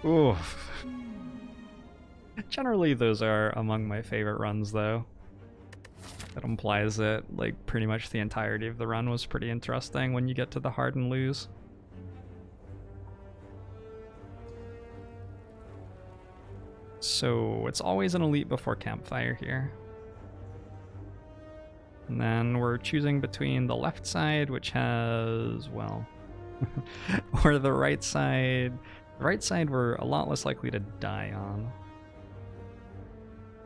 Ooh. Generally, those are among my favorite runs, though. That implies that, like, pretty much the entirety of the run was pretty interesting when you get to the hard and lose. So, it's always an elite before campfire here. And then we're choosing between the left side, which has, well, or the right side. The right side we're a lot less likely to die on.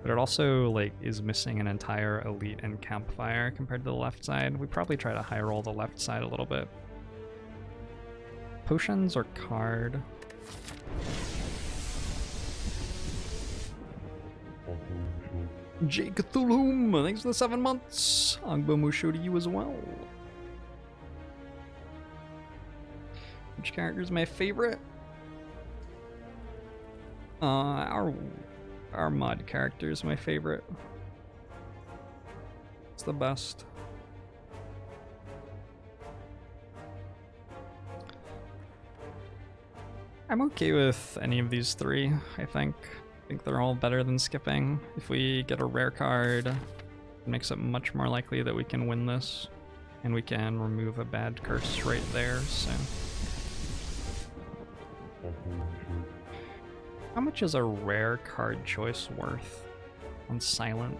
But it also, like, is missing an entire elite and campfire compared to the left side. We probably try to high roll the left side a little bit. Potions or card? Jake Cthulhu, thanks for the 7 months. Angbo Musho to you as well. Which character is my favorite? Our mod character is my favorite. It's the best. I'm okay with any of these three, I think. I think they're all better than skipping. If we get a rare card, it makes it much more likely that we can win this. And we can remove a bad curse right there, so. How much is a rare card choice worth on Silent?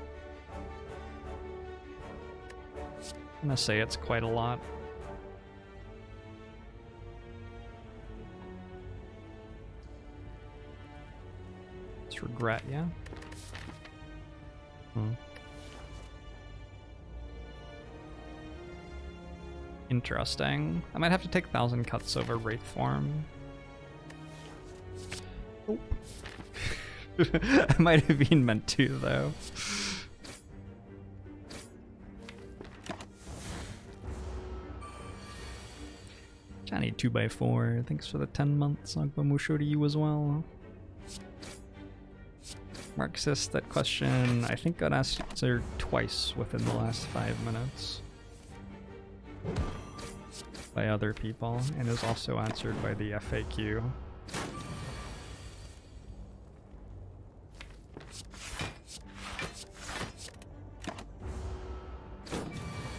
I'm gonna say it's quite a lot. It's regret, yeah? Interesting. I might have to take 1,000 cuts over Wraith form. Oh. I might have been meant to, though. Johnny 2x4, thanks for the 10 months. Agbamusho to you as well. Marxist, that question I think got answered twice within the last 5 minutes by other people, and is also answered by the FAQ.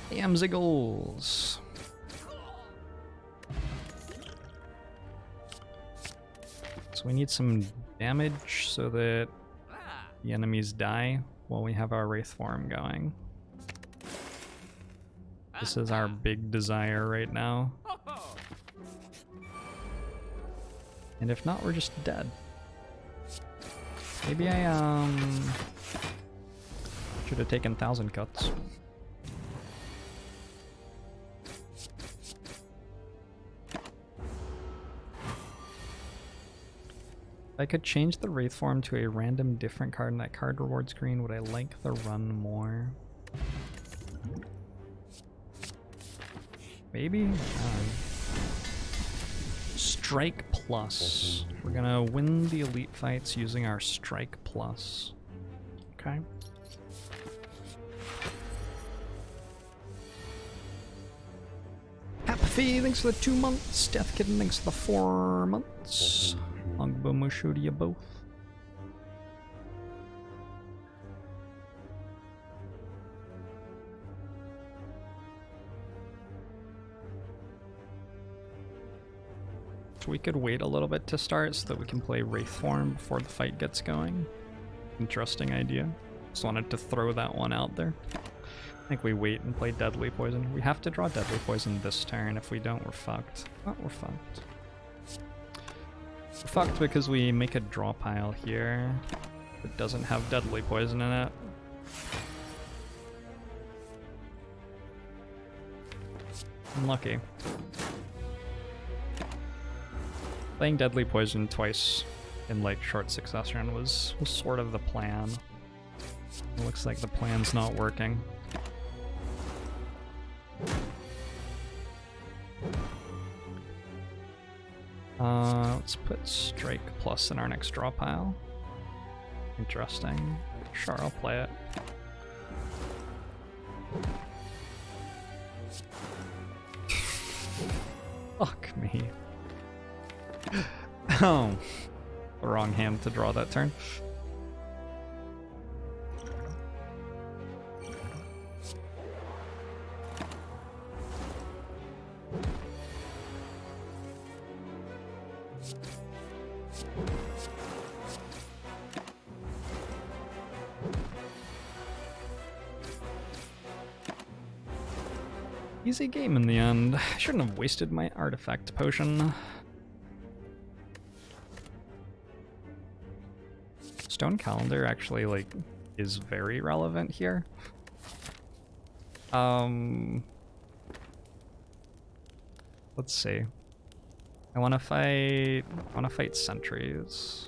Damn Ziggles! So we need some damage so that the enemies die while we have our Wraith form going. This is our big desire right now. And if not, we're just dead. Maybe I should have taken 1,000 cuts. If I could change the Wraith form to a random different card in that card reward screen, would I like the run more? Maybe? Strike Plus. We're gonna win the elite fights using our Strike Plus. Okay. Apathy, thanks for the 2 months. Death Kitten, thanks for the 4 months. Longbow Mushu to you both. So we could wait a little bit to start so that we can play Wraith form before the fight gets going. Interesting idea. Just wanted to throw that one out there. I think we wait and play Deadly Poison. We have to draw Deadly Poison this turn. If we don't, we're fucked. Oh, we're fucked. We're fucked because we make a draw pile here that doesn't have Deadly Poison in it. Unlucky. Playing Deadly Poison twice in like short succession was sort of the plan. It looks like the plan's not working. Let's put Strike Plus in our next draw pile. Interesting. Sure, I'll play it. Fuck me. Oh. the wrong hand to draw that turn. Easy game in the end. I shouldn't have wasted my artifact potion. Stone calendar actually like is very relevant here. Let's see. I want to fight sentries.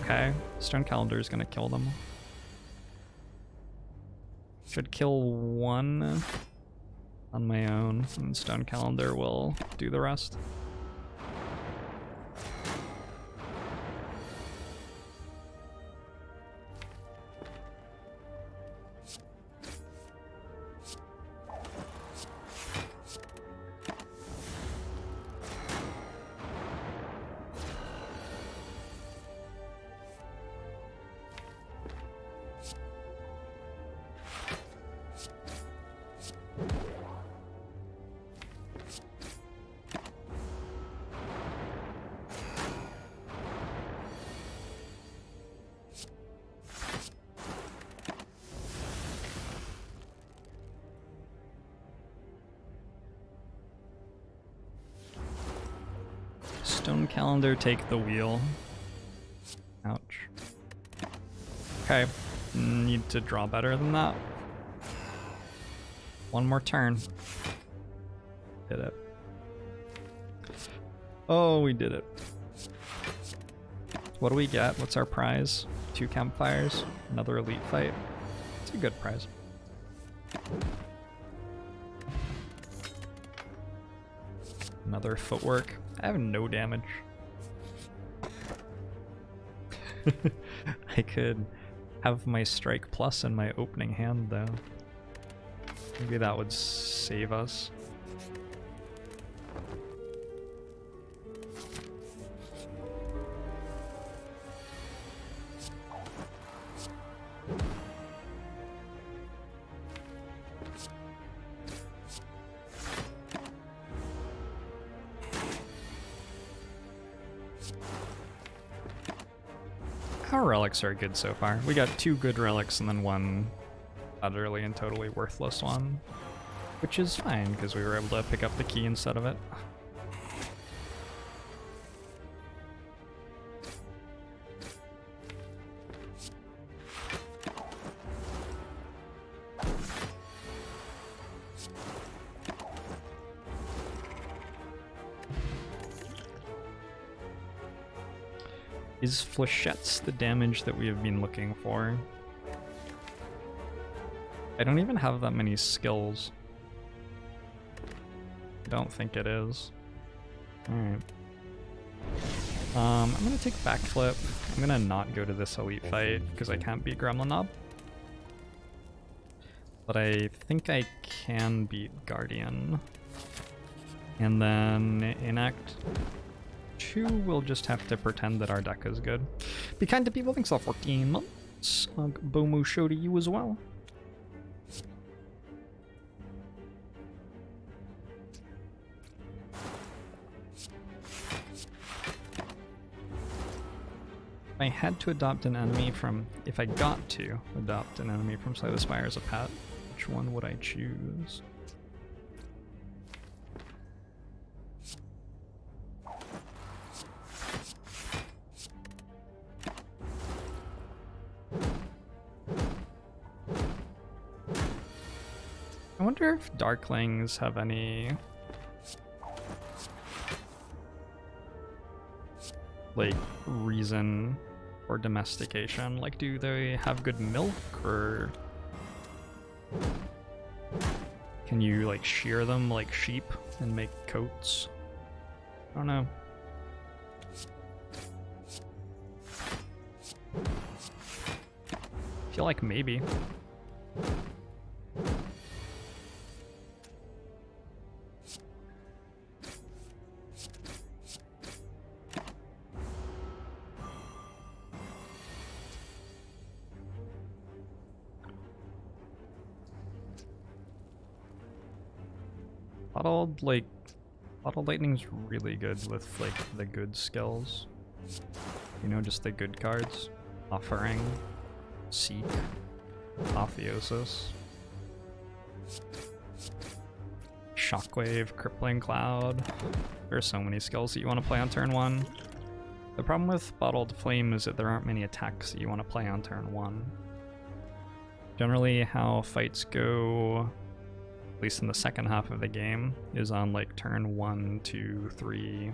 Okay, stone calendar is gonna kill them. Should kill one on my own, and stone calendar will do the rest. Stone calendar, take the wheel. Ouch. Okay, need to draw better than that. One more turn. Did it. Oh, we did it. What do we get? What's our prize? 2 campfires, another elite fight. It's a good prize. Another footwork. I have no damage. I could have my strike plus in my opening hand though. Maybe that would save us. Our relics are good so far. We got 2 good relics and then 1 utterly and totally worthless one, which is fine because we were able to pick up the key instead of it. Is flechettes the damage that we have been looking for? I don't even have that many skills. I don't think it is. Alright. I'm gonna take backflip. I'm gonna not go to this elite fight because I can't beat Gremlin Knob. But I think I can beat Guardian. And then in Act 2, we'll just have to pretend that our deck is good. Be kind to people. Thanks all 14 months. Bomu show to you as well. I had to adopt an enemy from... If I got to adopt an enemy from Slay the Spire as a pet, which one would I choose? I wonder if Darklings have any... like, reason for domestication. Like, do they have good milk, or... can you, like, shear them like sheep and make coats? I don't know. I feel like maybe. Bottled Lightning's really good with like the good skills. You know, just the good cards. Offering, Seek, Apotheosis, Shockwave, Crippling Cloud. There are so many skills that you want to play on turn 1. The problem with Bottled Flame is that there aren't many attacks that you want to play on turn 1. Generally, how fights go, at least in the second half of the game, is on like turn 1, 2, 3.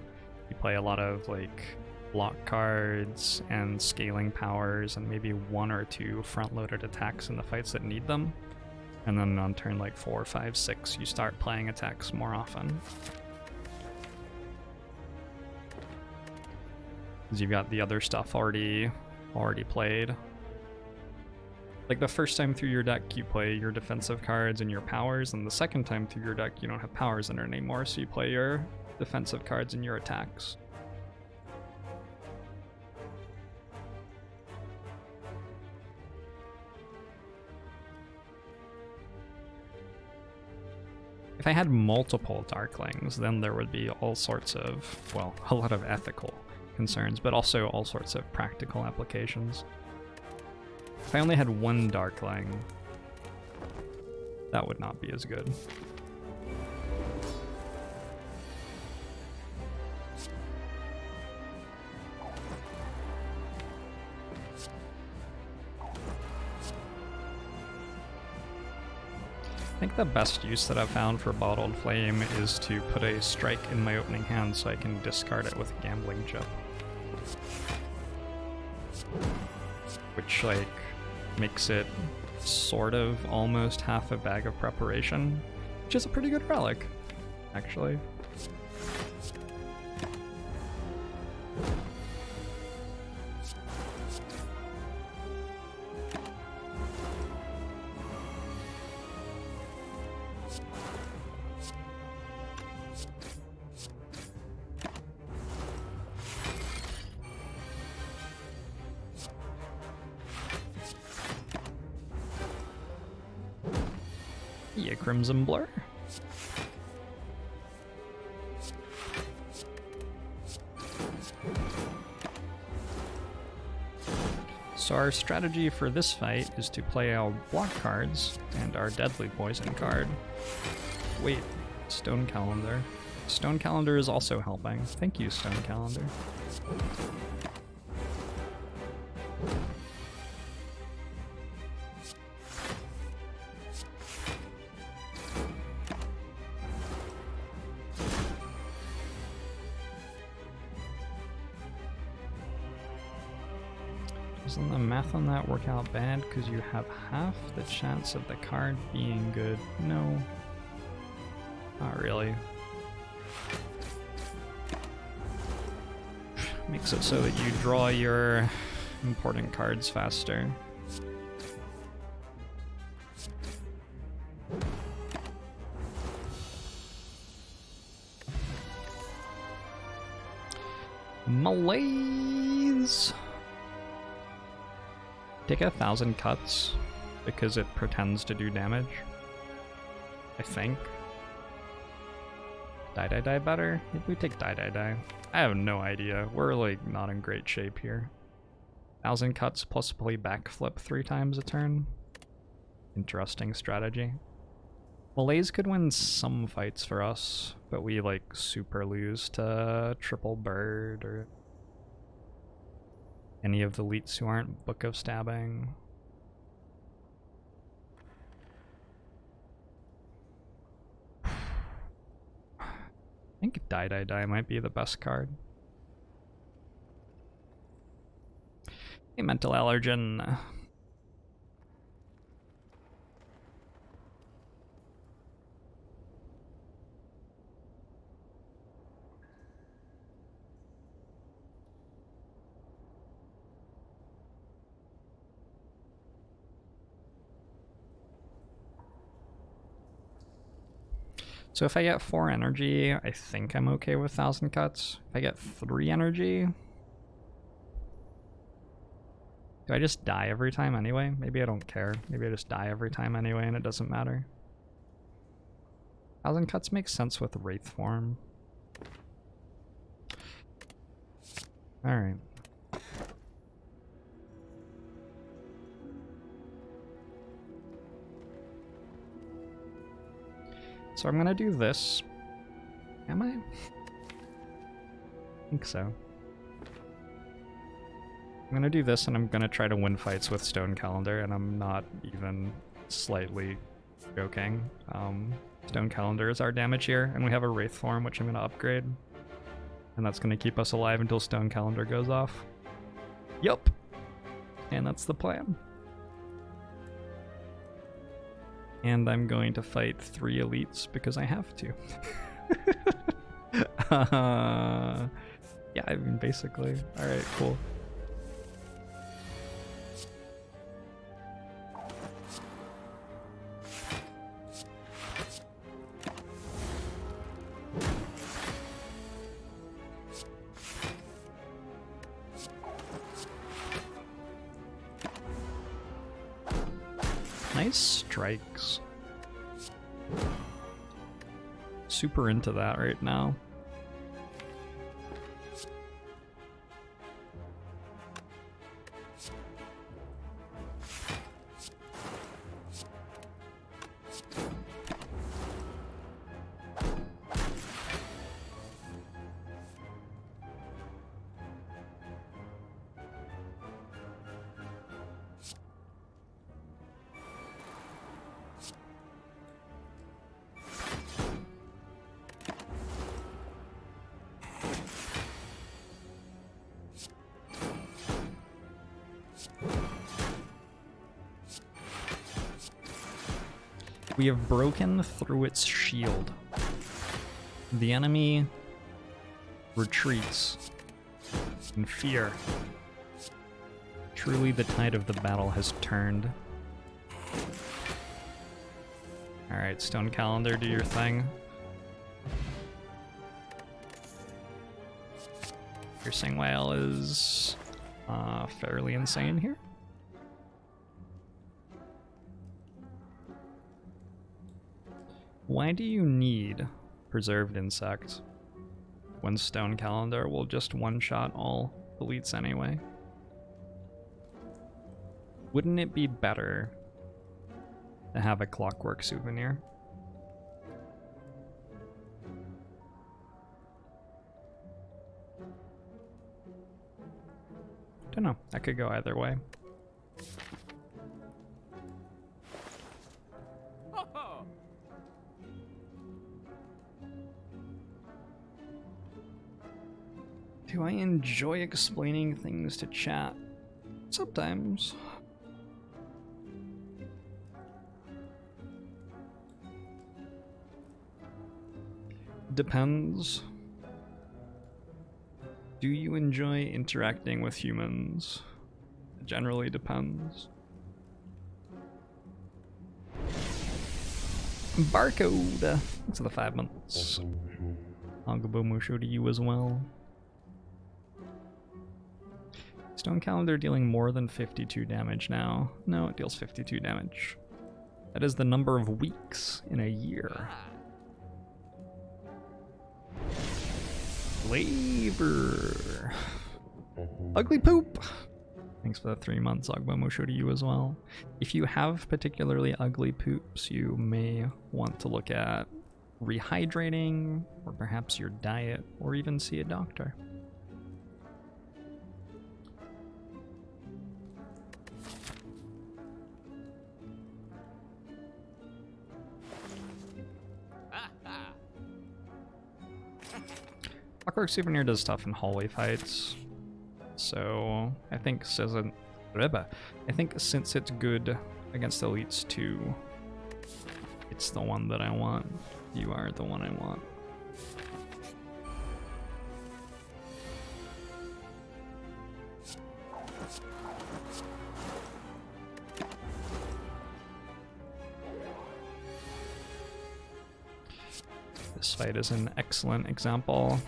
You play a lot of like block cards and scaling powers and maybe 1 or 2 front-loaded attacks in the fights that need them. And then on turn like 4, 5, 6, you start playing attacks more often. Because you've got the other stuff already played. Like the first time through your deck you play your defensive cards and your powers, and the second time through your deck you don't have powers in it anymore, so you play your defensive cards and your attacks. If I had multiple Darklings, then there would be all sorts of, well, a lot of ethical concerns, but also all sorts of practical applications. If I only had one Darkling, that would not be as good. I think the best use that I've found for Bottled Flame is to put a strike in my opening hand so I can discard it with a Gambling Chip. Which, like, makes it sort of almost half a bag of preparation, which is a pretty good relic, actually. Yeah, Crimson Blur. So our strategy for this fight is to play our block cards and our Deadly Poison card. Wait, Stone Calendar. Stone Calendar is also helping. Thank you, Stone Calendar. Doesn't the math on that work out bad because you have half the chance of the card being good? No. Not really. Makes it so that you draw your important cards faster. Malaise! Take 1,000 cuts because it pretends to do damage. I think. Die better? Maybe we take die. I have no idea. We're like not in great shape here. 1,000 cuts plus play backflip 3 times a turn. Interesting strategy. Malaise could win some fights for us, but we like super lose to Triple Bird or any of the elites who aren't Book of Stabbing. I think die might be the best card. A Mental Allergen. So if I get 4 energy, I think I'm okay with 1,000 cuts. If I get 3 energy, do I just die every time anyway? Maybe I don't care. Maybe I just die every time anyway and it doesn't matter. Thousand Cuts makes sense with Wraith form. Alright. So I'm gonna do this. Am I? I think so. I'm gonna do this and I'm gonna try to win fights with Stone Calendar, and I'm not even slightly joking. Stone Calendar is our damage here, and we have a Wraith form which I'm gonna upgrade. And that's gonna keep us alive until Stone Calendar goes off. Yup! And that's the plan. And I'm going to fight 3 elites because I have to. Yeah, I mean, basically. Alright, cool. Nice strikes. Super into that right now. We have broken through its shield. The enemy retreats in fear. Truly, the tide of the battle has turned. Alright, Stone Calendar, do your thing. Piercing Whale is fairly insane here. Why do you need Preserved Insect when Stone Calendar will just one-shot all elites anyway? Wouldn't it be better to have a Clockwork Souvenir? Don't know. That could go either way. Do I enjoy explaining things to chat? Sometimes. Depends. Do you enjoy interacting with humans? It generally depends. Barcode! Thanks for the 5 months. Agabo Musho to you as well. Stone Calendar dealing more than 52 damage now. No, it deals 52 damage. That is the number of weeks in a year. Flavor. Ugly Poop. Thanks for the 3 months, Agbo Musho to you as well. If you have particularly ugly poops, you may want to look at rehydrating, or perhaps your diet, or even see a doctor. Clockwork Souvenir does stuff in hallway fights, so I think since it's good against elites too, it's the one that I want. You are the one I want. This fight is an excellent example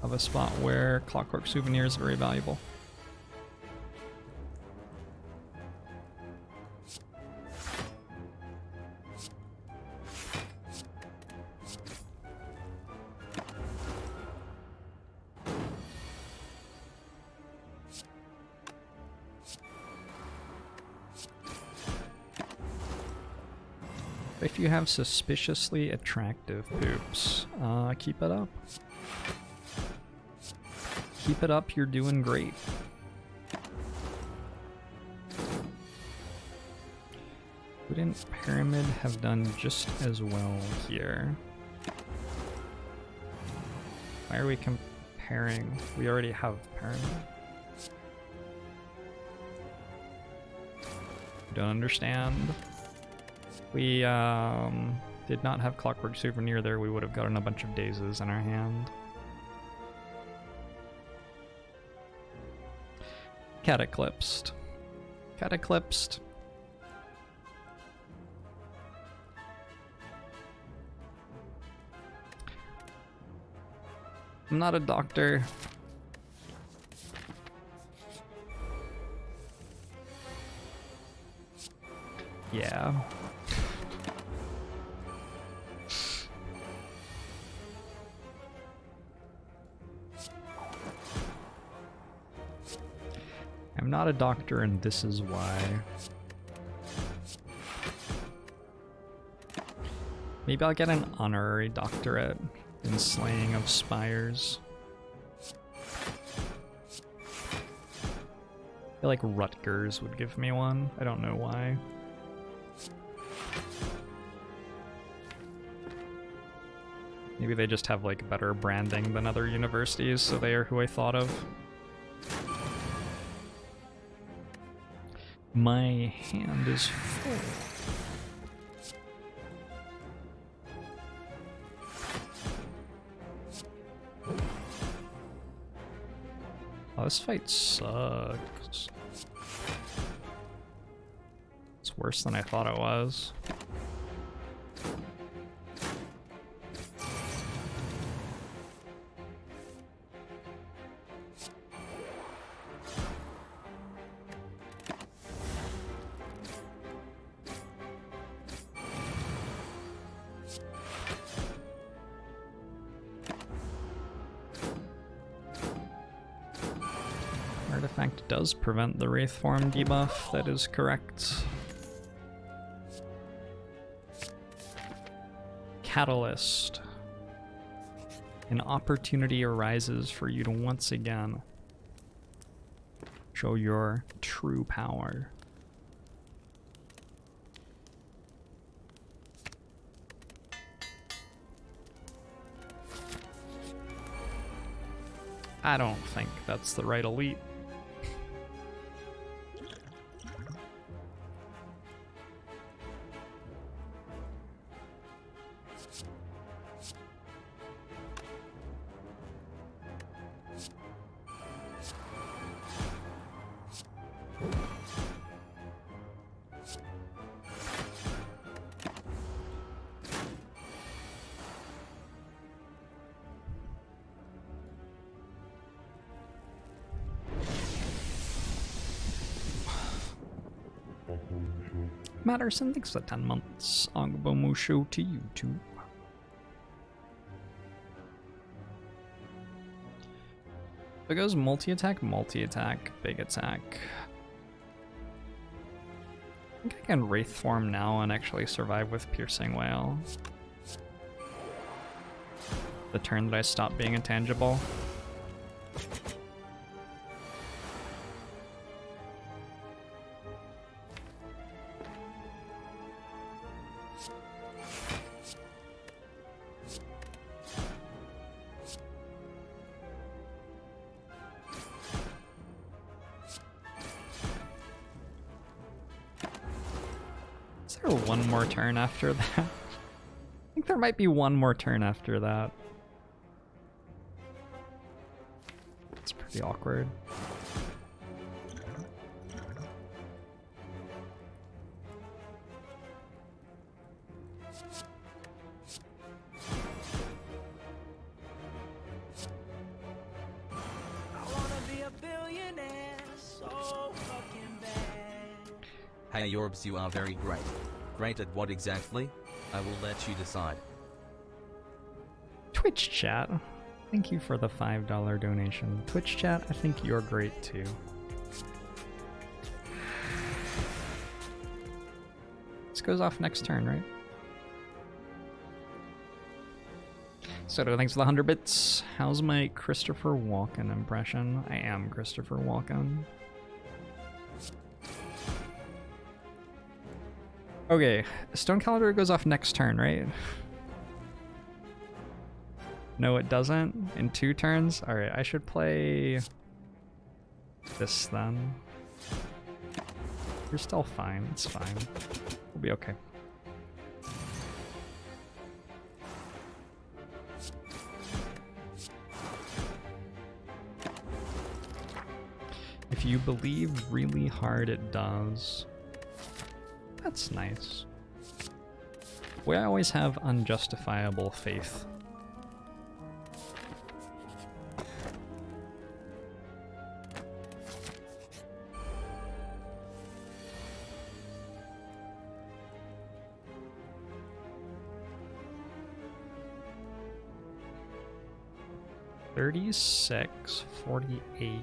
of a spot where Clockwork Souvenir is very valuable. If you have suspiciously attractive poops, keep it up. Keep it up, you're doing great. Wouldn't Pyramid have done just as well here? Why are we comparing? We already have Pyramid. Don't understand. We did not have Clockwork Souvenir there, we would have gotten a bunch of dazes in our hand. Cataclysmed. Cataclysmed. I'm not a doctor. Yeah. I'm not a doctor, and this is why. Maybe I'll get an honorary doctorate in slaying of spires. I feel like Rutgers would give me one. I don't know why. Maybe they just have like better branding than other universities, so they are who I thought of. My hand is full. Oh, this fight sucks. It's worse than I thought it was. Artifact does prevent the Wraith form debuff, that is correct. Catalyst. An opportunity arises for you to once again show your true power. I don't think that's the right elite. Matterson, thanks for 10 months. Agbomusho to you too. So it goes multi-attack, big attack. I think I can Wraith form now and actually survive with Piercing Wail. The turn that I stop being intangible. One more turn after that. I think there might be one more turn after that. It's pretty awkward. Hey Jorbs, you are very great. Great at what exactly? I will let you decide. Twitch chat, thank you for the $5 donation. Twitch chat, I think you're great too. This goes off next turn, right? Soto, thanks for the 100 bits. How's my Christopher Walken impression? I am Christopher Walken. Okay, Stone Calendar goes off next turn, right? No, it doesn't. In 2 turns? Alright, I should play this then. You're still fine. It's fine. We'll be okay. If you believe really hard, it does. That's nice. We always have unjustifiable faith. $36, $48.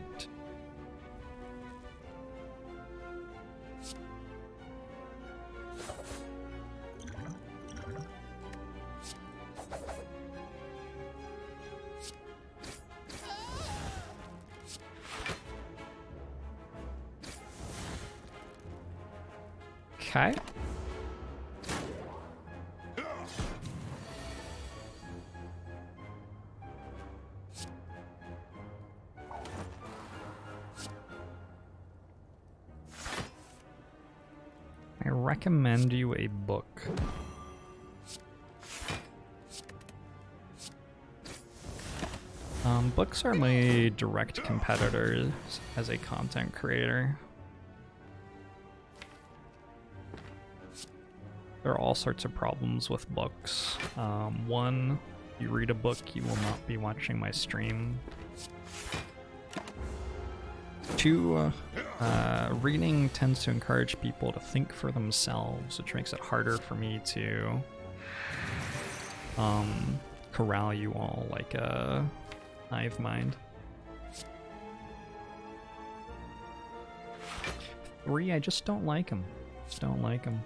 Okay. I recommend you a book. Books are my direct competitors as a content creator. There are all sorts of problems with books. One, you read a book, you will not be watching my stream. 2, reading tends to encourage people to think for themselves, which makes it harder for me to corral you all like a hive mind. 3, I just don't like them. Just don't like them.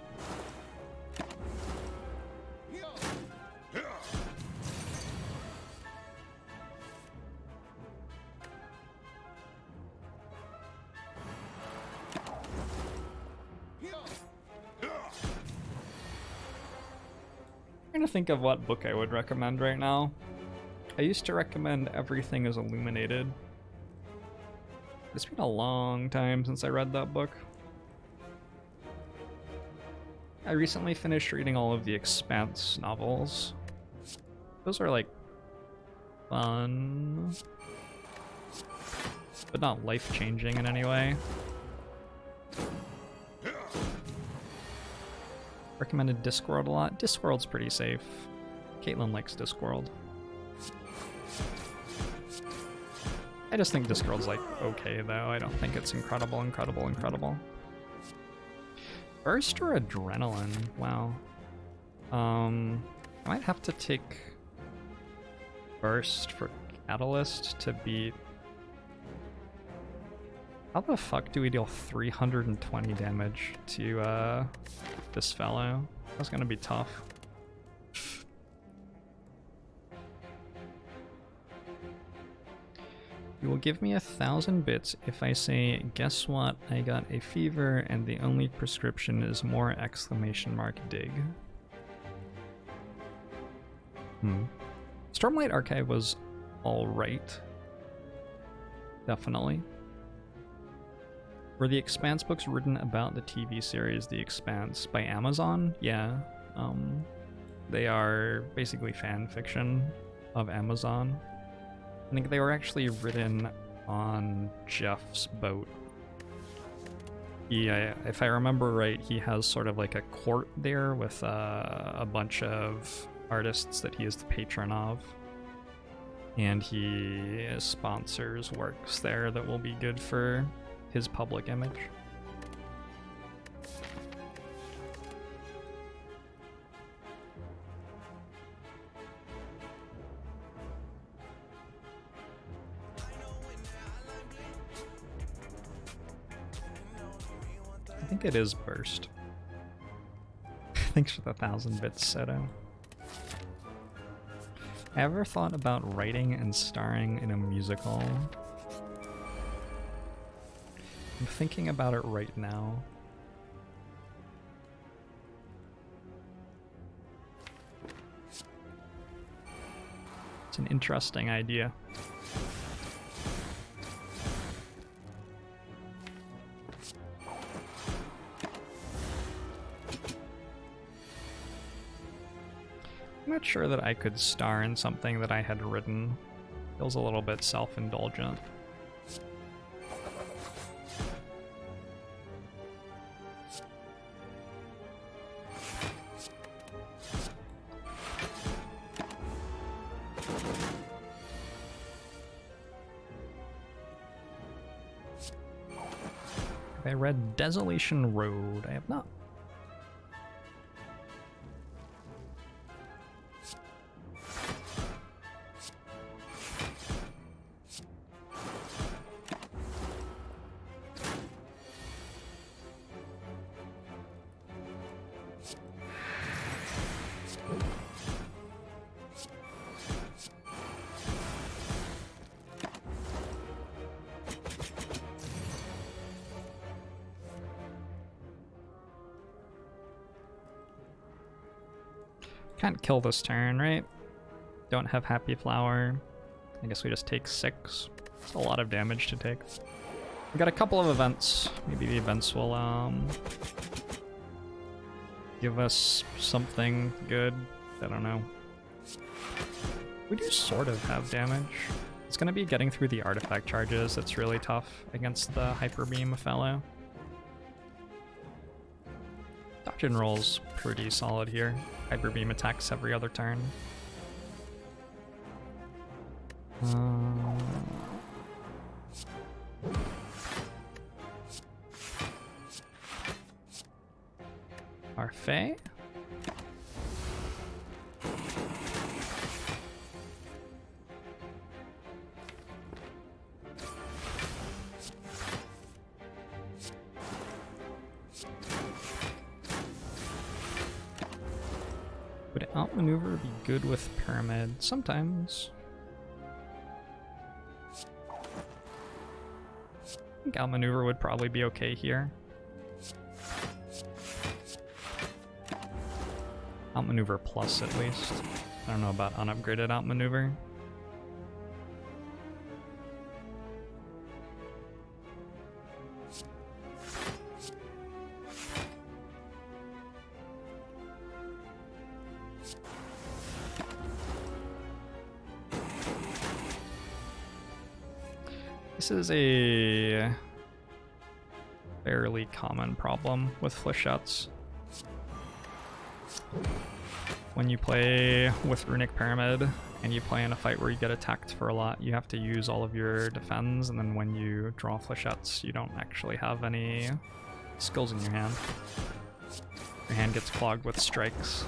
I'm trying to think of what book I would recommend right now. I used to recommend Everything is Illuminated. It's been a long time since I read that book. I recently finished reading all of the Expanse novels. Those are like fun, but not life-changing in any way. Recommended Discworld a lot. Discworld's pretty safe. Caitlin likes Discworld. I just think Discworld's like okay though. I don't think it's incredible, incredible, incredible. Burst or Adrenaline? Wow. I might have to take Burst for Catalyst to beat... How the fuck do we deal 320 damage to this fellow? That's gonna be tough. You will give me 1,000 bits if I say, guess what, I got a fever and the only prescription is more exclamation mark dig. Stormlight Archive was alright. Definitely. Were the Expanse books written about the TV series The Expanse by Amazon? Yeah. They are basically fan fiction of Amazon. I think they were actually written on Jeff's boat. If I remember right, he has sort of like a court there with a bunch of artists that he is the patron of. And he sponsors works there that will be good for his public image. I think it is Burst. Thanks for the 1,000 bits, Seto. I ever thought about writing and starring in a musical? I'm thinking about it right now. It's an interesting idea. I'm not sure that I could star in something that I had written. Feels a little bit self-indulgent. Have I read Desolation Road? I have not. Can't kill this turn, right? Don't have Happy Flower. I guess we just take 6. It's a lot of damage to take. We got a couple of events. Maybe the events will give us something good. I don't know. We do sort of have damage. It's gonna be getting through the artifact charges that's really tough against the Hyper Beam fellow. Dodge and roll's pretty solid here. Hyper Beam attacks every other turn. Parfait. Would outmaneuver be good with Pyramid? Sometimes. I think outmaneuver would probably be okay here. Outmaneuver plus at least. I don't know about unupgraded outmaneuver. This is a fairly common problem with flechettes. When you play with Runic Pyramid and you play in a fight where you get attacked for a lot, you have to use all of your defense, and then when you draw flechettes, you don't actually have any skills in your hand. Your hand gets clogged with strikes.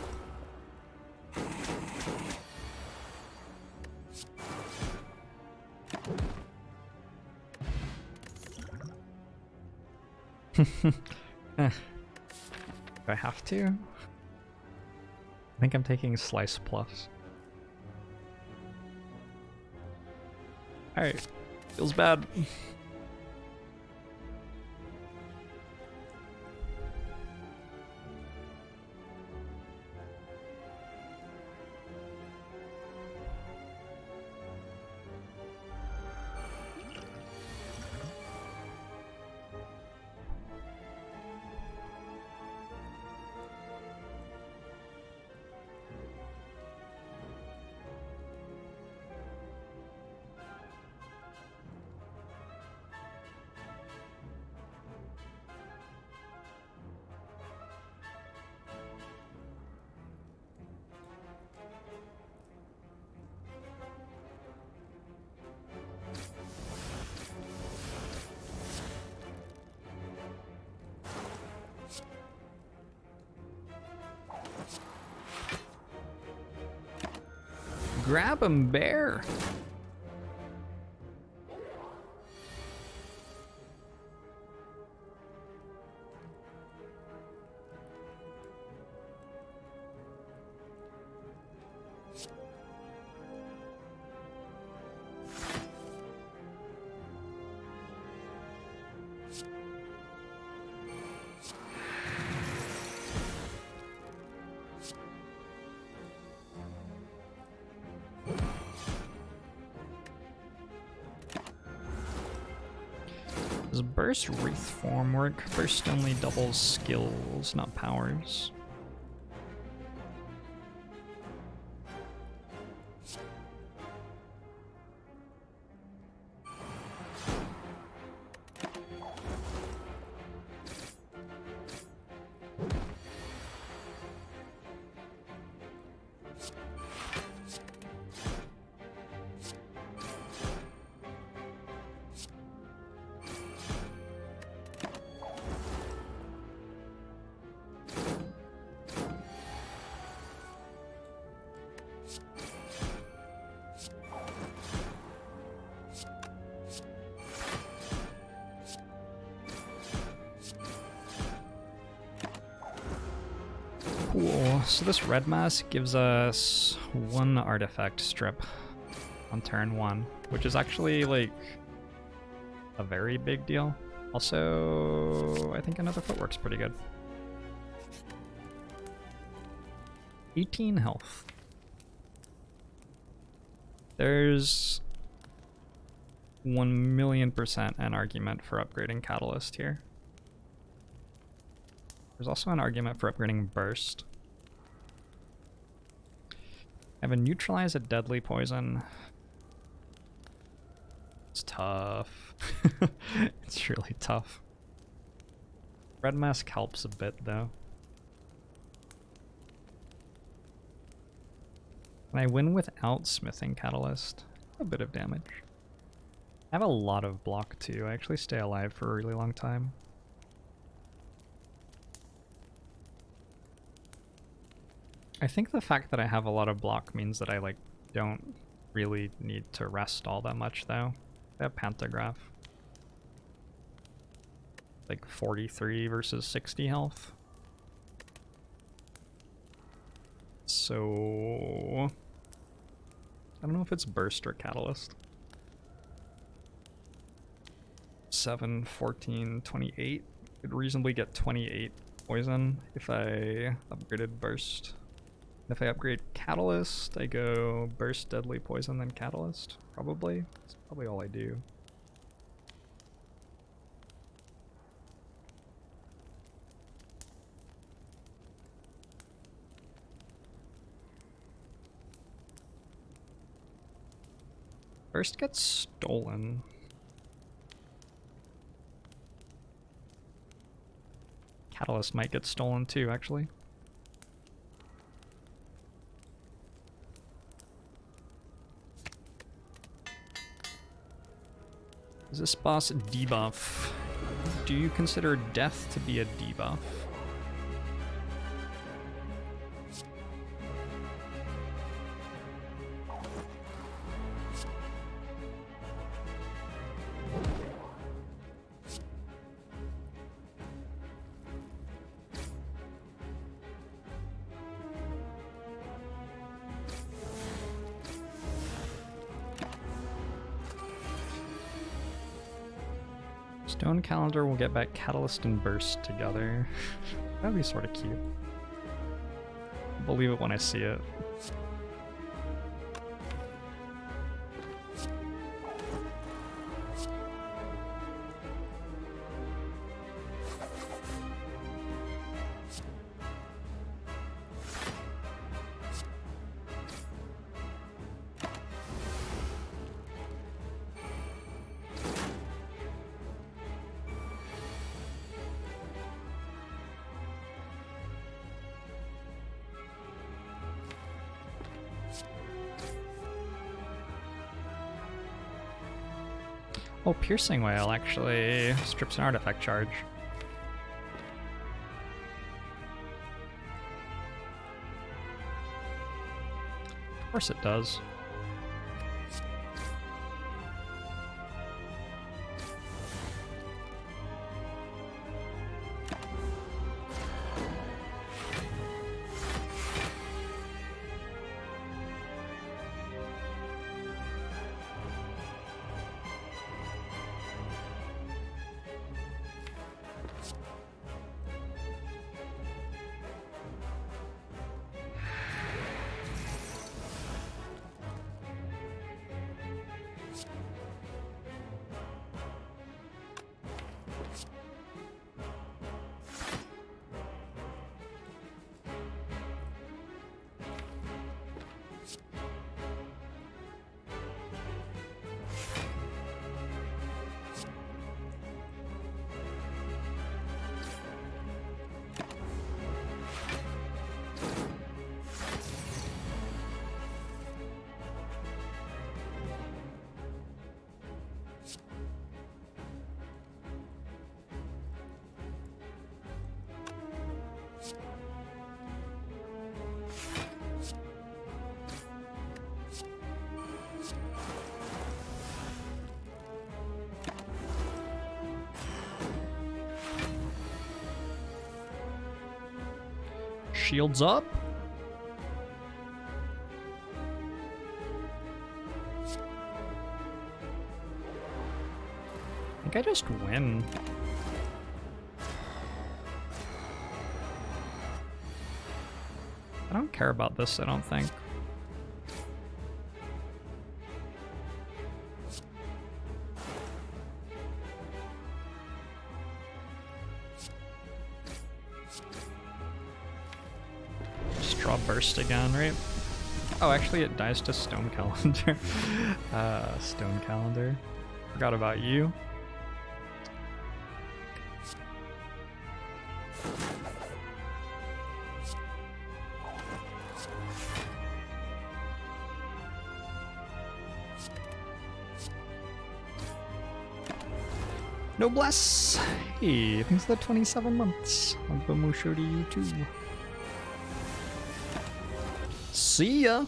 Do I have to? I think I'm taking Slice Plus. Alright, feels bad. Grab him, bear. Does burst wraith form work? Burst only doubles skills, not powers. Cool. So this red mask gives us 1 artifact strip on turn 1, which is actually like a very big deal. Also, I think another footwork's pretty good. 18 health. There's 1,000,000% an argument for upgrading Catalyst here. There's also an argument for upgrading Burst. I have a neutralize a deadly poison. It's tough. It's really tough. Red mask helps a bit though. Can I win without smithing Catalyst? A bit of damage. I have a lot of block too. I actually stay alive for a really long time. I think the fact that I have a lot of block means that I like don't really need to rest all that much though. I have Pantograph. Like 43 versus 60 health. So I don't know if it's Burst or Catalyst. 7, 14, 28. Could reasonably get 28 poison if I upgraded Burst. If I upgrade Catalyst, I go Burst, Deadly Poison, then Catalyst. Probably. That's probably all I do. Burst gets stolen. Catalyst might get stolen too, actually. Is this boss a debuff? Do you consider death to be a debuff? Stone Calendar will get back Catalyst and Burst together. That'd be sort of cute. I'll believe it when I see it. Oh, Piercing Wail actually strips an artifact charge. Of course it does. shields up. I think I just win. I don't care about this, I don't think. Straw burst again, right? Oh, actually it dies to Stone Calendar. Stone Calendar. Forgot about you. Noblesse! Hey, thanks for the 27 months. I'll go more show to you too. See ya!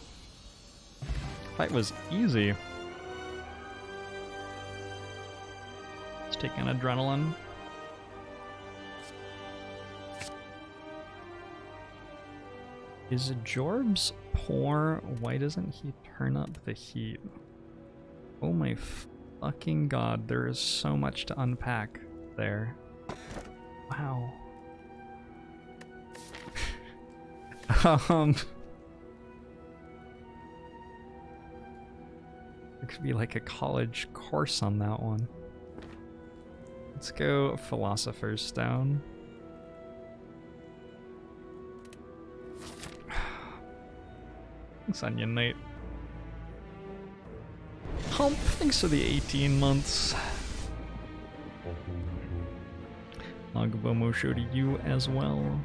Fight was easy. Let's take an adrenaline. Is Jorbs poor? Why doesn't he turn up the heat? Oh my fucking god, there is so much to unpack there. Wow. There could be like a college course on that one. Let's go Philosopher's Stone. Thanks, Onion Knight. Hump, thanks for the 18 months. Nagabomo show to you as well.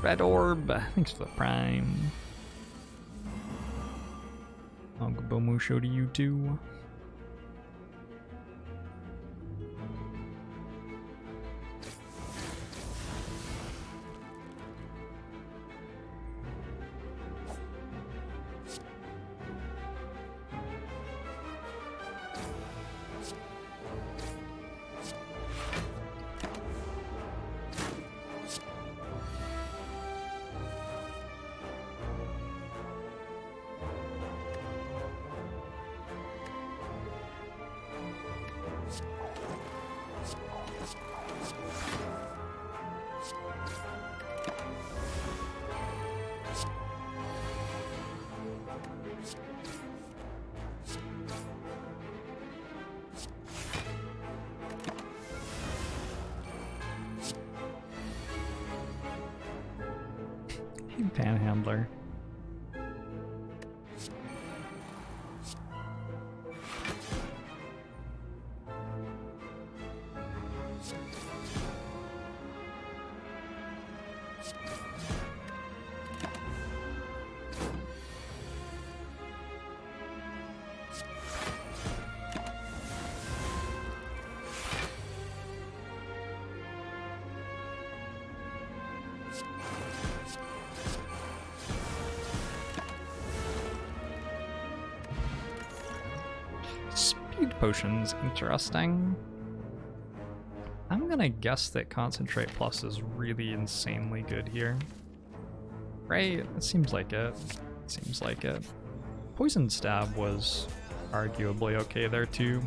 Red Orb, thanks for the Prime. Nagabomo show to you too. Panhandler. Potions, interesting. I'm gonna guess that Concentrate Plus is really insanely good here. Right? It seems like it. Seems like it. Poison Stab was arguably okay there too.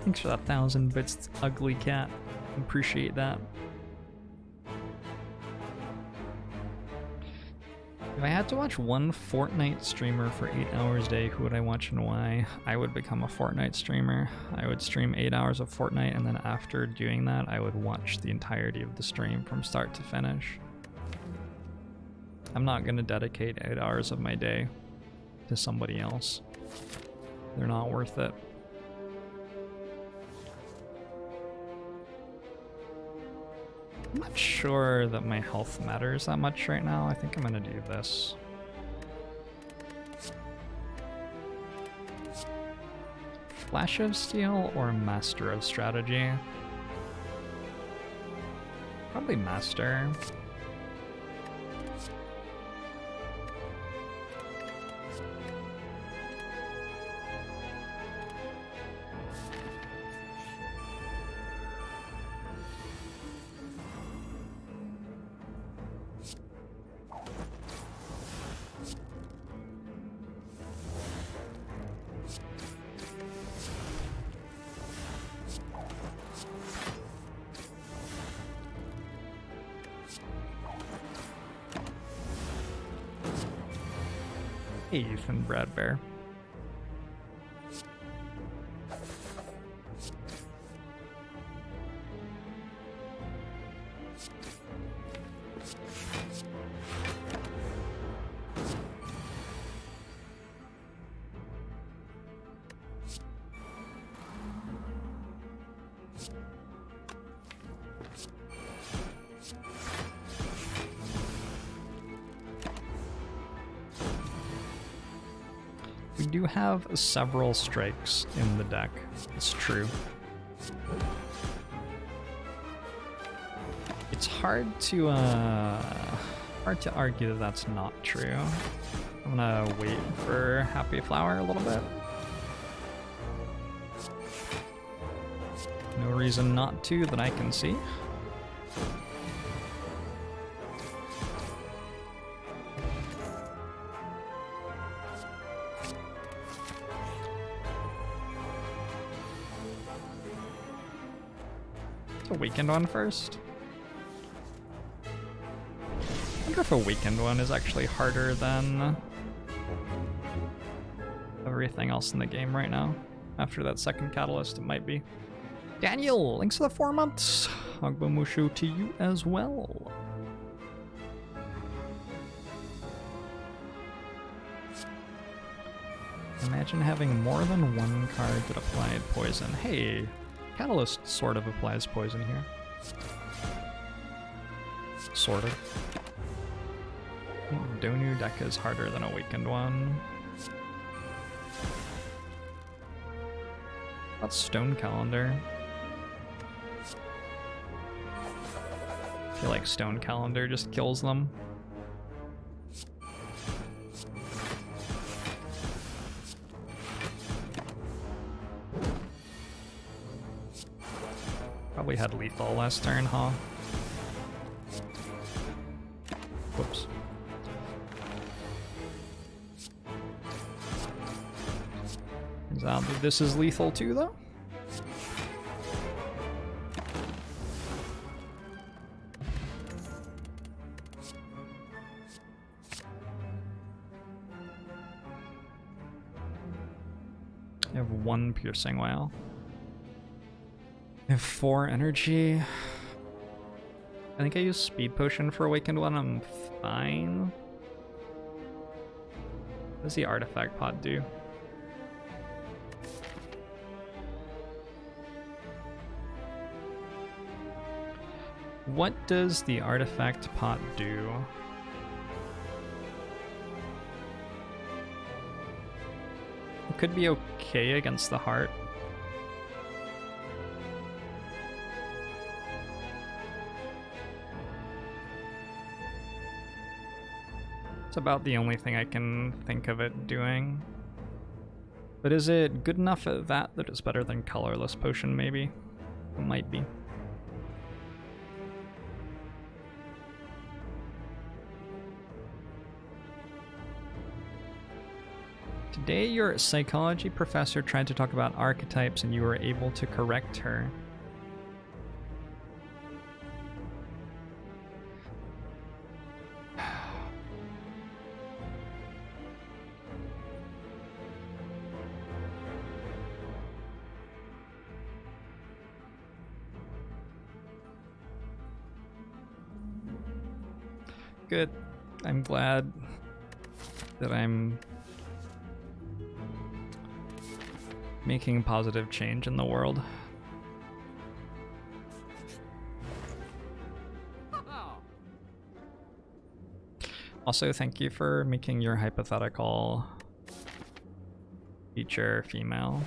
Thanks for that 1,000 bits, ugly cat. Appreciate that. If I had to watch one Fortnite streamer for 8 hours a day, who would I watch and why? I would become a Fortnite streamer. I would stream 8 hours of Fortnite, and then after doing that, I would watch the entirety of the stream from start to finish. I'm not going to dedicate 8 hours of my day to somebody else. They're not worth it. I'm not sure that my health matters that much right now. I think I'm gonna do this. Flash of Steel or Master of Strategy? Probably Master. Hey, Ethan Bradbear. We do have several strikes in the deck. It's true. It's hard to argue that that's not true. I'm gonna wait for Happy Flower a little bit. No reason not to that I can see. A weakened one first. I wonder if a weakened one is actually harder than everything else in the game right now. After that second catalyst, it might be. Daniel, thanks for the 4 months. Agbomushu to you as well. Imagine having more than one card that applied poison. Hey, Catalyst sort of applies poison here. Sort of. Donu deck is harder than a weakened one. That's Stone Calendar. I feel like Stone Calendar just kills them. Probably had lethal last turn, huh? Whoops. Turns out that this is lethal too, though. I have 1 piercing whale. I have 4 energy. I think I use Speed Potion for Awakened one. I'm fine. What does the Artifact Pot do? What does the Artifact Pot do? It could be okay against the heart. It's about the only thing I can think of it doing. But is it good enough at that it's better than Colorless Potion, maybe? It might be. Today, your psychology professor tried to talk about archetypes and you were able to correct her. Good. I'm glad that I'm making positive change in the world. Also, thank you for making your hypothetical feature female.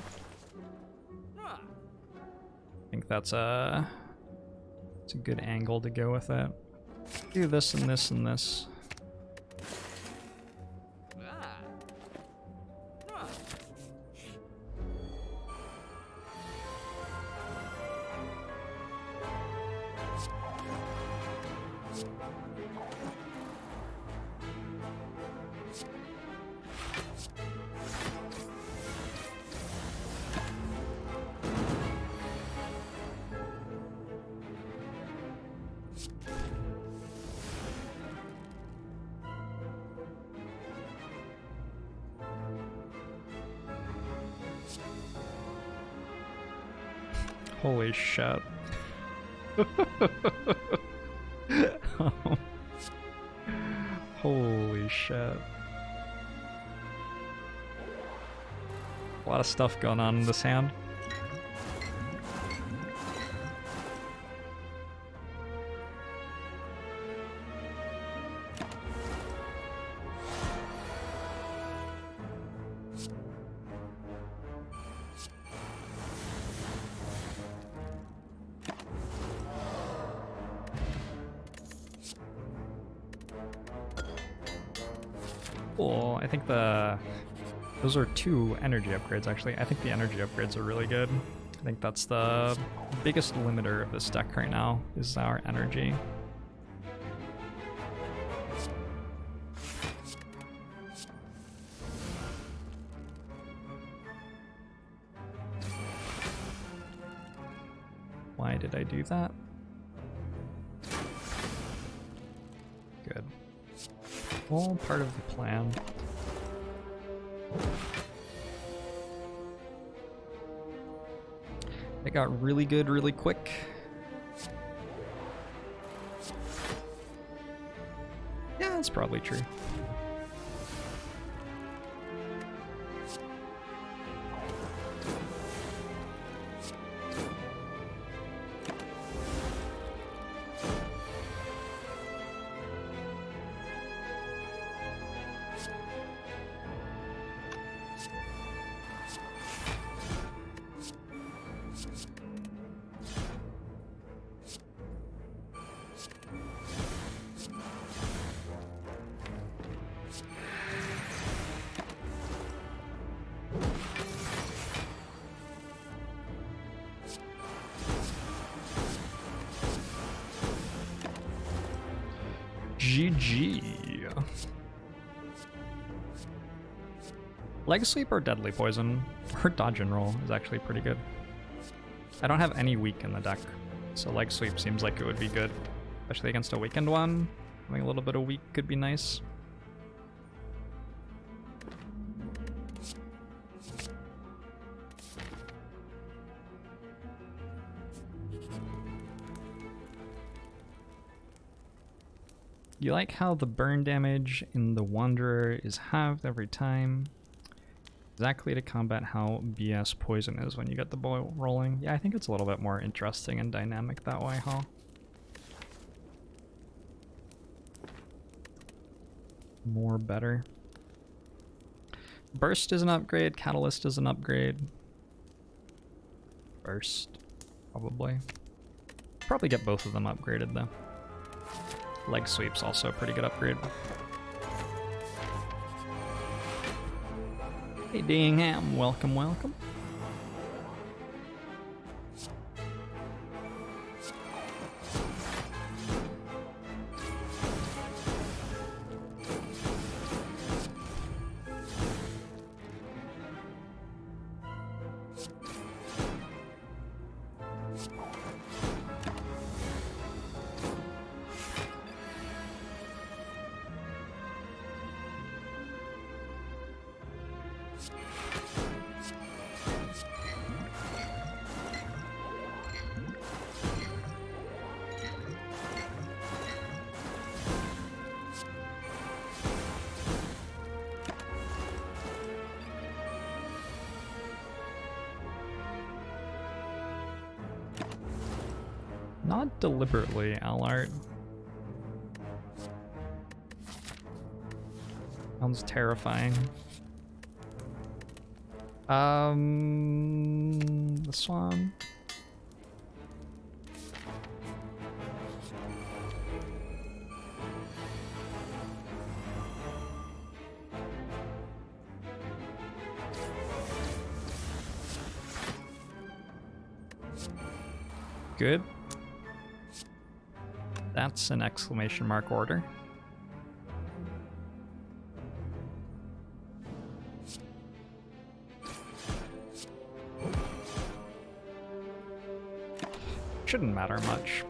I think that's a good angle to go with it. Do this and this and this. Holy shit. Holy shit. A lot of stuff going on in this hand. Cool. I think those are 2 energy upgrades actually. I think the energy upgrades are really good. I think that's the biggest limiter of this deck right now is our energy. Why did I do that? Good. All part of the plan. It got really good really quick. Yeah, that's probably true. GG. Leg sweep or deadly poison or dodge and roll is actually pretty good. I don't have any weak in the deck, so leg sweep seems like it would be good, especially against a weakened one. Having a little bit of weak could be nice. You like how the burn damage in the Wanderer is halved every time? Exactly to combat how BS poison is when you get the ball rolling. Yeah, I think it's a little bit more interesting and dynamic that way, huh? More better. Burst is an upgrade, Catalyst is an upgrade. Burst, probably. Probably get both of them upgraded though. Leg sweep's also a pretty good upgrade. Hey Dingham, welcome, welcome. Not deliberately, Allard. Sounds terrifying. This one. Good. That's an exclamation mark order. Shouldn't matter much.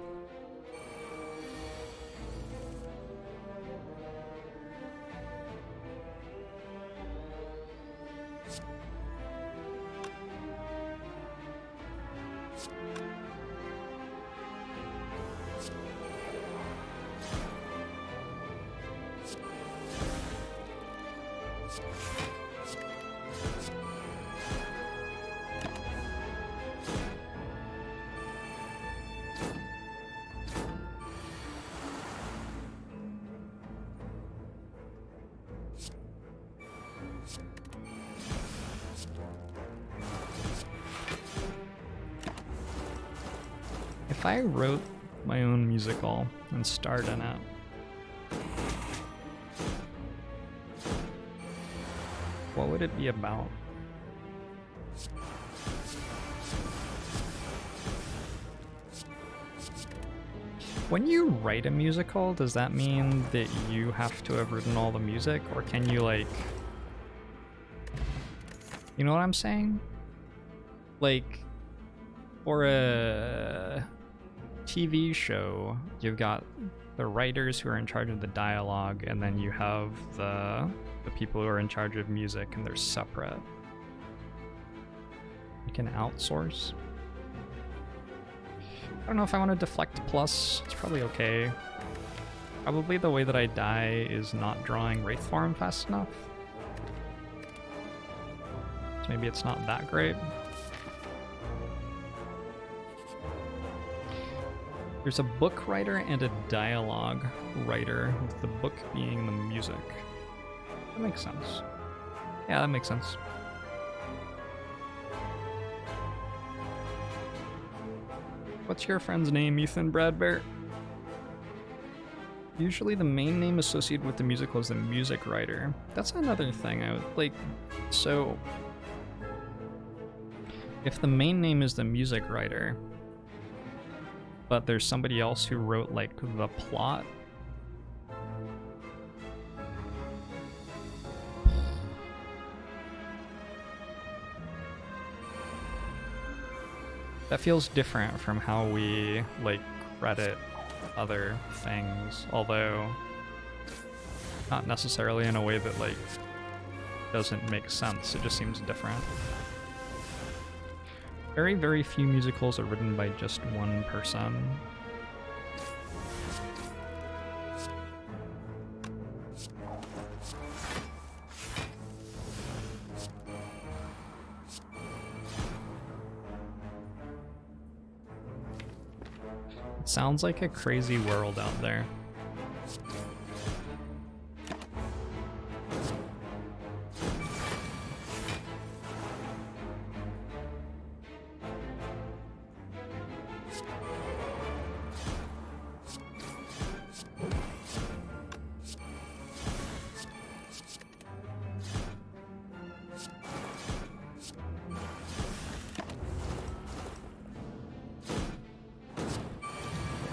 If I wrote my own musical and starred in it, what would it be about? When you write a musical, does that mean that you have to have written all the music, or can you, like... You know what I'm saying? Like, for a TV show, you've got the writers who are in charge of the dialogue, and then you have the people who are in charge of music, and they're separate. You can outsource. I don't know if I want to deflect plus. It's probably okay. Probably the way that I die is not drawing Wraith form fast enough. So maybe it's not that great. There's a book writer and a dialogue writer, with the book being the music. That makes sense. Yeah, that makes sense. What's your friend's name, Ethan Bradbear? Usually the main name associated with the musical is the music writer. That's another thing I would like. So, if the main name is the music writer, but there's somebody else who wrote like the plot, that feels different from how we like credit other things, although not necessarily in a way that like doesn't make sense. It just seems different. Very, very few musicals are written by just one person. It sounds like a crazy world out there.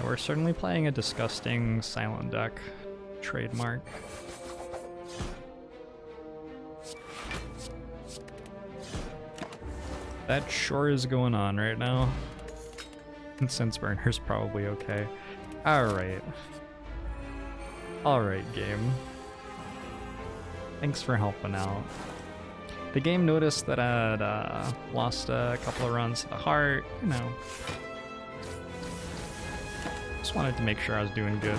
We're certainly playing a disgusting silent deck trademark. That sure is going on right now. And Sense Burner's probably okay. Alright. Alright, game. Thanks for helping out. The game noticed that I'd lost a couple of runs to the heart, you know. Just wanted to make sure I was doing good.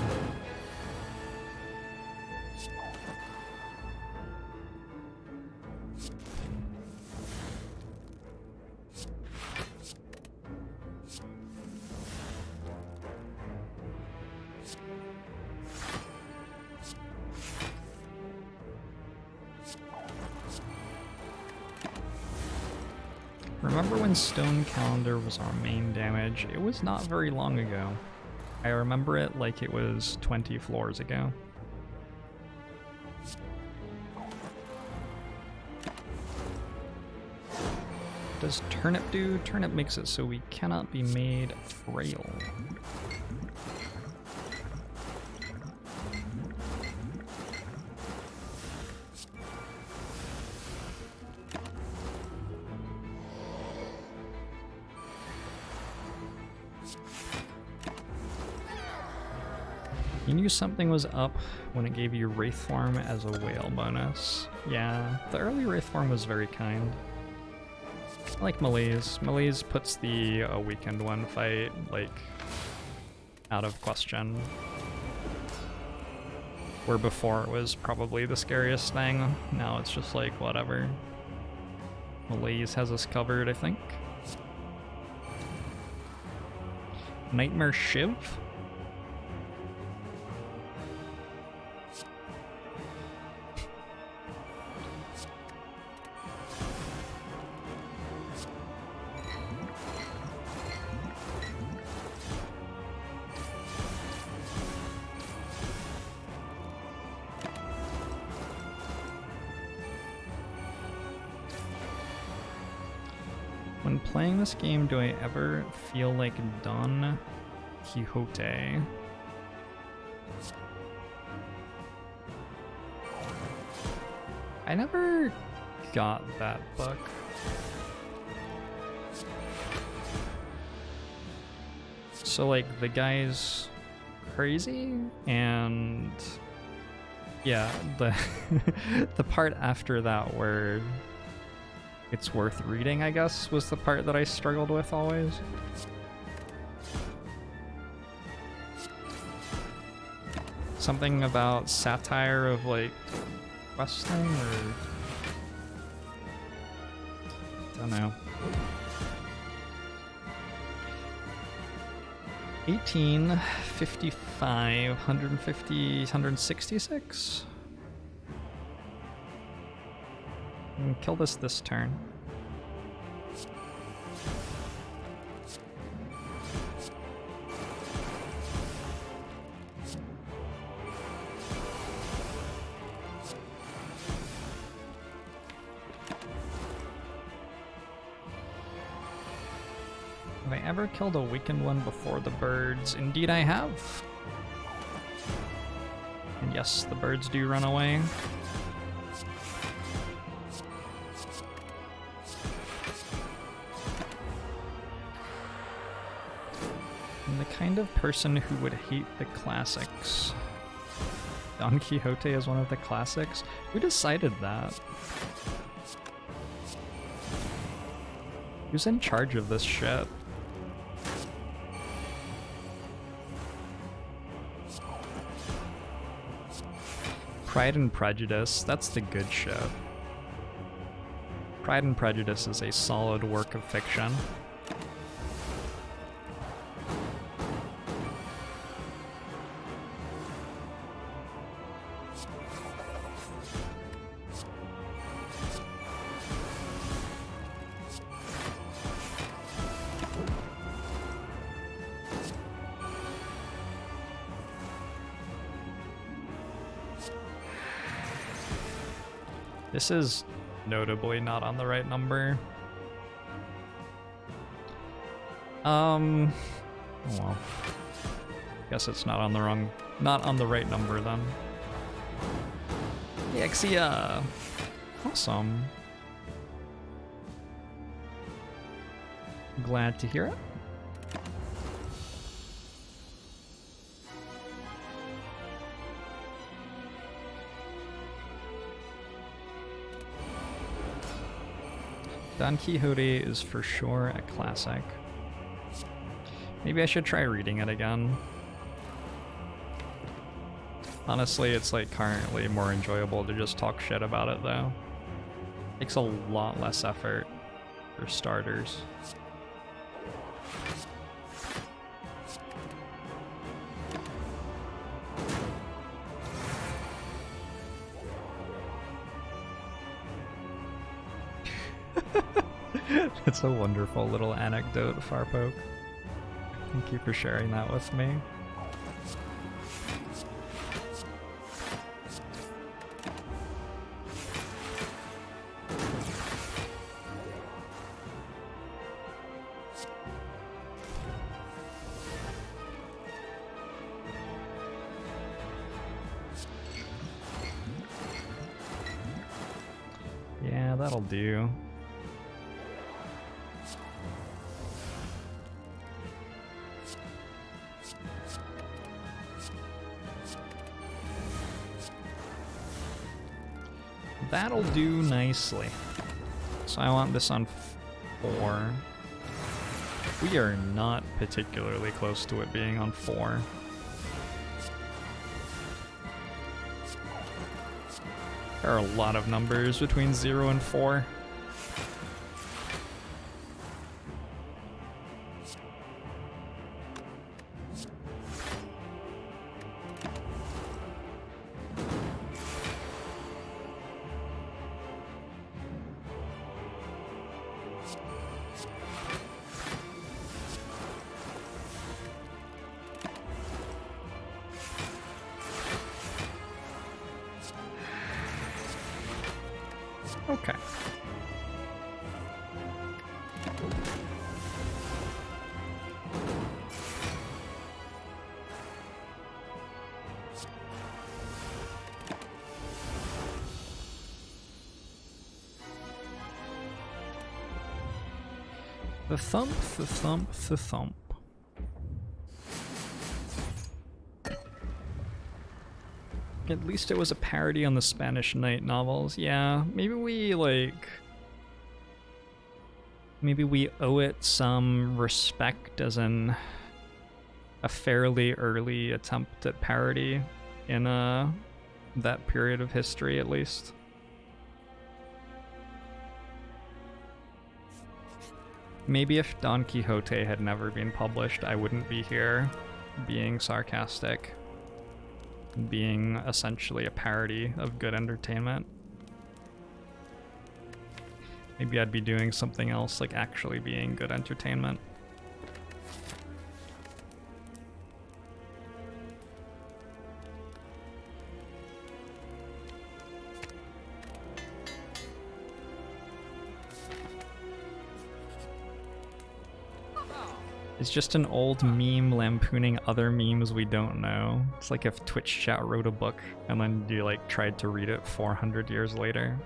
Remember when Stone Calendar was our main damage? It was not very long ago. I remember it like it was 20 floors ago. What does Turnip do? Turnip makes it so we cannot be made frail. You knew something was up when it gave you Wraith form as a whale bonus. Yeah, the early Wraith form was very kind. I like Malaise. Malaise puts the weekend one fight, like, out of question. Where before it was probably the scariest thing, now it's just like, whatever. Malaise has us covered, I think. Nightmare Shiv? when playing this game, do I ever feel like Don Quixote? I never got that book. So like the guy's crazy, and yeah, the the part after that where it's worth reading, I guess, was the part that I struggled with always. Something about satire of like questing, or don't know. 1855, 150, 166. Kill this turn. Have I ever killed a weakened one before the birds? Indeed I have. And yes, the birds do run away. I'm the kind of person who would hate the classics. Don Quixote is one of the classics? Who decided that? Who's in charge of this shit? Pride and Prejudice, that's the good shit. Pride and Prejudice is a solid work of fiction. This is notably not on the right number. Oh well. Guess it's not on the right number then. Exia! Awesome. Glad to hear it. Don Quixote is for sure a classic. Maybe I should try reading it again. Honestly, it's like currently more enjoyable to just talk shit about it though. Takes a lot less effort for starters. It's a wonderful little anecdote, Farpoke. Thank you for sharing that with me. Yeah, that'll do. That'll do nicely. So I want this on 4. We are not particularly close to it being on 4. There are a lot of numbers between 0 and 4. Okay. The thump, the thump, the thump. At least it was a parody on the Spanish Night novels. Yeah, maybe we maybe we owe it some respect as in a fairly early attempt at parody in that period of history at least. Maybe if Don Quixote had never been published, I wouldn't be here being sarcastic, being essentially a parody of good entertainment. Maybe I'd be doing something else, like actually being good entertainment. It's just an old meme lampooning other memes we don't know. It's like if Twitch chat wrote a book and then you like tried to read it 400 years later.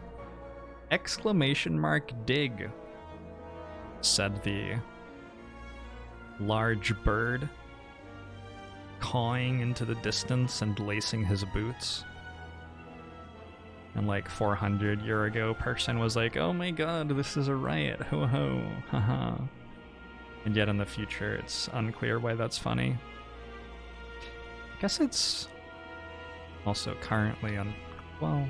Exclamation mark dig, said the large bird, cawing into the distance and lacing his boots. And like 400 year ago person was like, oh my god, this is a riot, ho ho, haha. And yet in the future, it's unclear why that's funny. I guess it's also currently well...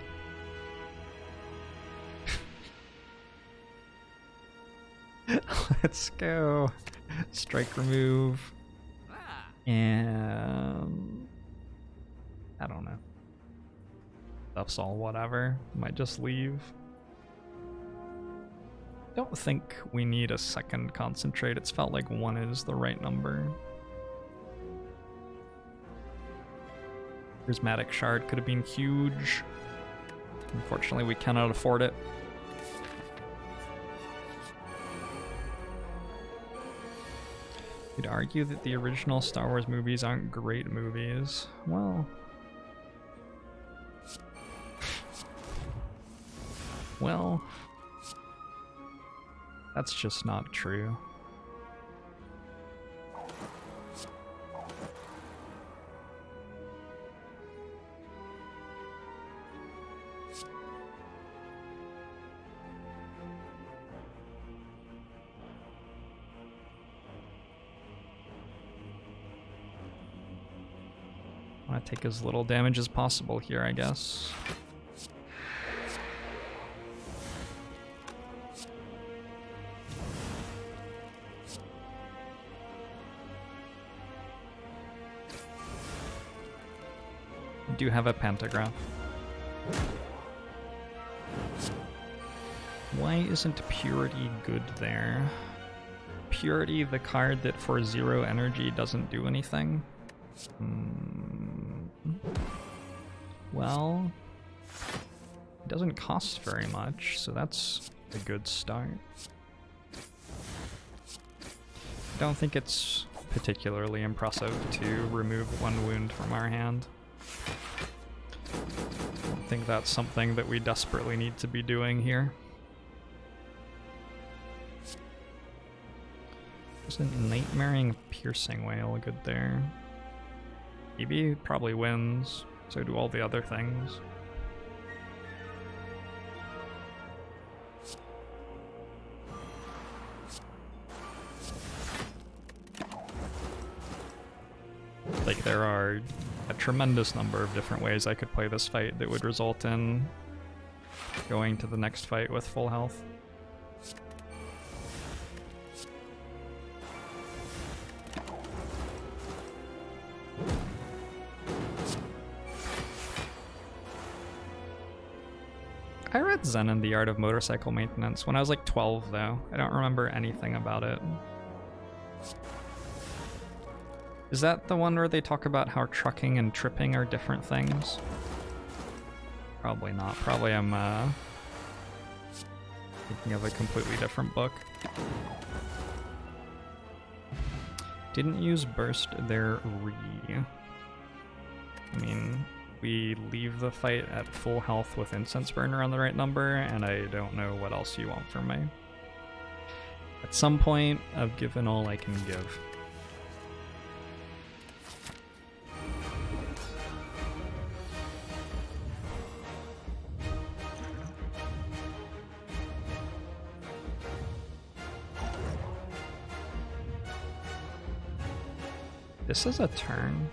Let's go. Strike remove. And... I don't know. Stuff's all whatever. Might just leave. Don't think we need a second concentrate. It's felt like 1 is the right number. Prismatic shard could have been huge. Unfortunately, we cannot afford it. You'd argue that the original Star Wars movies aren't great movies. Well... well... that's just not true. I want to take as little damage as possible here, I guess. Do have a pantograph. Why isn't Purity good there? Purity, the card that for 0 energy doesn't do anything? Well, it doesn't cost very much, so that's a good start. I don't think it's particularly impressive to remove 1 wound from our hand. I don't think that's something that we desperately need to be doing here. Isn't Nightmaring Piercing Wail good there? Maybe probably wins, so do all the other things. Like, there are a tremendous number of different ways I could play this fight that would result in going to the next fight with full health. I read Zen and the Art of Motorcycle Maintenance when I was like 12 though. I don't remember anything about it. Is that the one where they talk about how trucking and tripping are different things? Probably not. Probably I'm thinking of a completely different book. Didn't use burst there I mean, we leave the fight at full health with Incense Burner on the right number, and I don't know what else you want from me. At some point, I've given all I can give. This is a turn.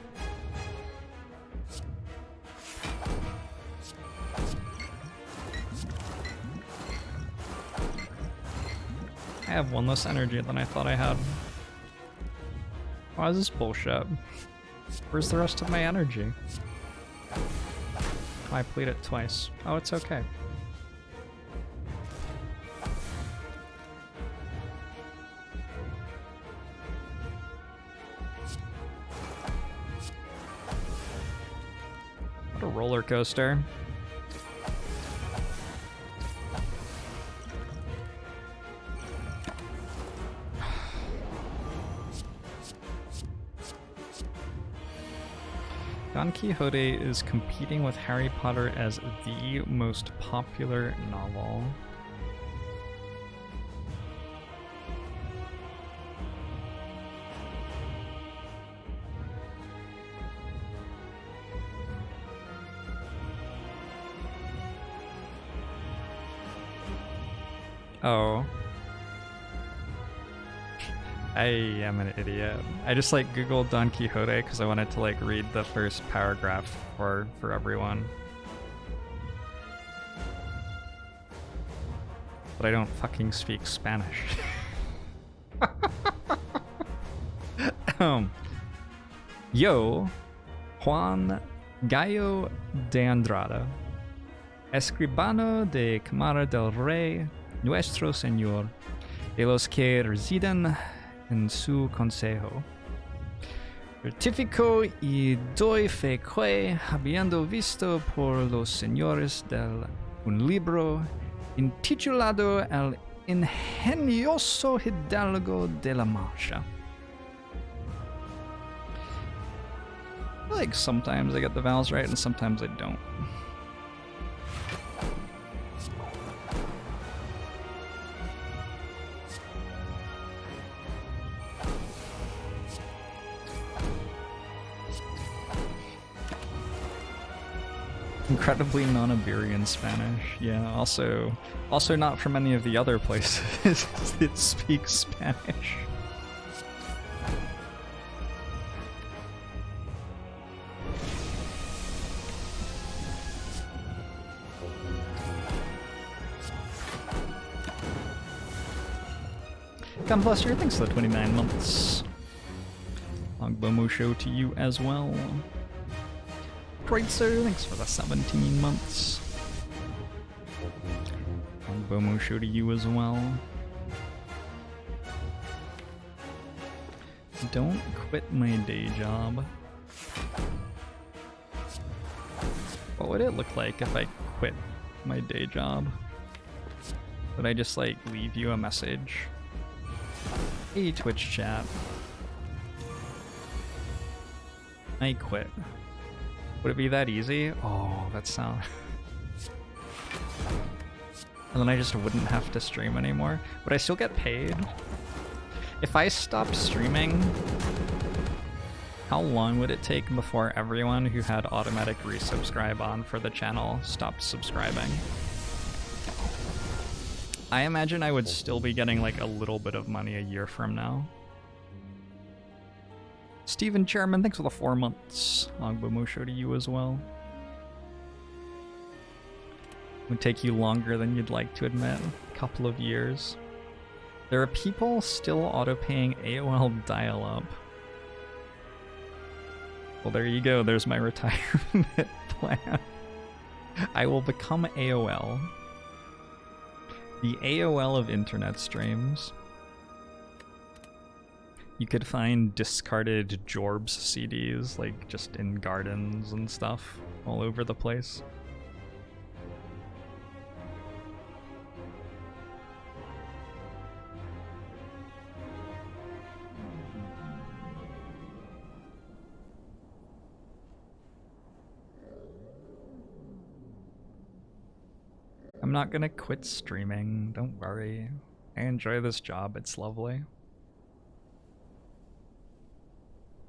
I have one less energy than I thought I had. Why is this bullshit? Where's the rest of my energy? Oh, I played it twice. Oh, it's okay. What a roller coaster. Don Quixote is competing with Harry Potter as the most popular novel. Oh. I am an idiot. I just like googled Don Quixote because I wanted to like read the first paragraph for everyone. But I don't fucking speak Spanish. Yo, Juan Gallo de Andrada, escribano de Cámara del Rey, Nuestro Señor, de los que residen en su consejo. Certifico y doy fe que, habiendo visto por los señores del un libro intitulado El ingenioso hidalgo de la Mancha. I feel like sometimes I get the vowels right and sometimes I don't. Incredibly non-Iberian Spanish. Yeah, also not from any of the other places that speak Spanish. God bless you, thanks for the 29 months. Longbomo show to you as well. Great sir, thanks for the 17 months. Longbomo show to you as well. Don't quit my day job. What would it look like if I quit my day job? Would I just like leave you a message? Hey Twitch chat. I quit. Would it be that easy? Oh, that sounds... And then I just wouldn't have to stream anymore. Would I still get paid? If I stopped streaming, how long would it take before everyone who had automatic resubscribe on for the channel stopped subscribing? I imagine I would still be getting like a little bit of money a year from now. Steven Chairman, thanks for the 4 months. Longbomo show to you as well. It would take you longer than you'd like to admit. A couple of years. There are people still auto-paying AOL dial-up. Well, there you go. There's my retirement plan. I will become AOL. The AOL of internet streams. You could find discarded Jorbs CDs, like just in gardens and stuff, all over the place. I'm not gonna quit streaming, don't worry. I enjoy this job, it's lovely.